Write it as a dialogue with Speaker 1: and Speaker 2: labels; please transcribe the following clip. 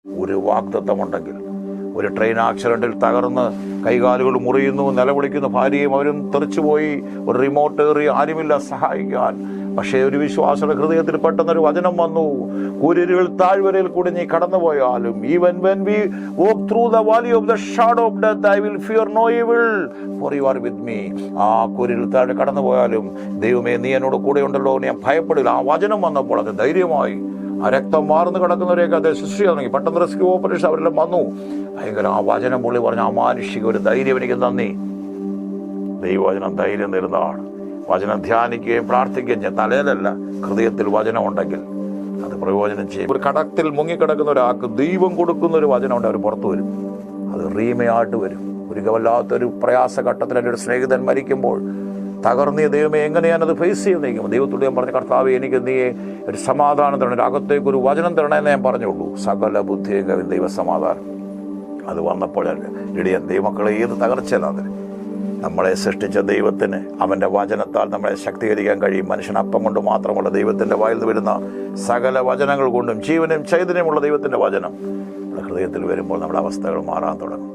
Speaker 1: ഒരു വാഗ്ദത്തമുണ്ടെങ്കിൽ, ഒരു ട്രെയിൻ ആക്സിഡന്റിൽ തകർന്ന് കൈകാലുകൾ മുറിയുന്നു, നിലവിളിക്കുന്നു, ഭാര്യയും അവരും തെറിച്ചുപോയി, ഒരു റിമോട്ട് ഏറി ആരുമില്ല സഹായിക്കാൻ. പക്ഷേ ഒരു വിശ്വാസിയുടെ ഹൃദയത്തിൽ പെട്ടെന്നൊരു വചനം വന്നു, കൂരിരുകൾ താഴ്വരയിൽ കൂടി നീ കടന്നുപോയാലും, even when we walk through the valley of the shadow of death I will fear no evil for you are with me. ആ കൂരിരുൾ താഴെ കടന്നുപോയാലും ദൈവമേ നീ എന്നോട് കൂടെ ഉണ്ടല്ലോ, ഞാൻ ഭയപ്പെടില്ല. ആ വചനം വന്നപ്പോൾ അത് ധൈര്യമായി ആ രക്തം മാർന്ന് കിടക്കുന്നവരെയൊക്കെ അത് ശുശ്രൂഷ തുടങ്ങി. പെട്ടെന്ന് റെസ്ക്യൂ ഓപ്പറേഷൻ അവരെല്ലാം വന്നു. ഭയങ്കര ആ വചനം പുള്ളി പറഞ്ഞു, ആ മാനുഷിക ഒരു ധൈര്യം എനിക്ക് നന്ദി. ദൈവവചനം ധൈര്യം തരുന്നതാണ്. വചനം ധ്യാനിക്കുകയും പ്രാർത്ഥിക്കുകയും ചെയ്യാം. തലയിലല്ല, ഹൃദയത്തിൽ വചനം ഉണ്ടെങ്കിൽ അത് പ്രയോജനം ചെയ്യും. ഒരു കടത്തിൽ മുങ്ങിക്കിടക്കുന്ന ഒരാൾക്ക് ദൈവം കൊടുക്കുന്ന ഒരു വചനം ഉണ്ട്, അവർ പുറത്തു വരും. അത് റീമയായിട്ട് വരും. ഒരു വല്ലാത്തൊരു പ്രയാസഘട്ടത്തിൽ എൻ്റെ ഒരു സ്നേഹിതൻ മരിക്കുമ്പോൾ തകർന്നിയ ദൈവമേ എങ്ങനെ ഞാനത് ഫേസ് ചെയ്യുന്നേക്കും. ദൈവത്തോട് ഞാൻ പറഞ്ഞ, കർത്താവ് എനിക്ക് നീ ഒരു സമാധാനം തരണം, ഒരു അകത്തേക്ക് ഒരു വചനം തരണമെന്ന് ഞാൻ പറഞ്ഞുള്ളൂ. സകല ബുദ്ധിയും കവിൻ ദൈവസമാധാനം. അത് വന്നപ്പോഴല്ല ഇടിയൻ ദൈവമക്കളെ ഏത് തകർച്ചയിലാണ്. നമ്മളെ സൃഷ്ടിച്ച ദൈവത്തിന് അവൻ്റെ വചനത്താൽ നമ്മളെ ശക്തീകരിക്കാൻ കഴിയും. മനുഷ്യൻ അപ്പം കൊണ്ട് മാത്രമല്ല, ദൈവത്തിൻ്റെ വായിൽ നിന്ന് വരുന്ന സകല വചനങ്ങൾ കൊണ്ടും ജീവനും ചൈതന്യമുള്ള ദൈവത്തിൻ്റെ വചനം ഹൃദയത്തിൽ വരുമ്പോൾ നമ്മുടെ അവസ്ഥകൾ മാറാൻ തുടങ്ങും.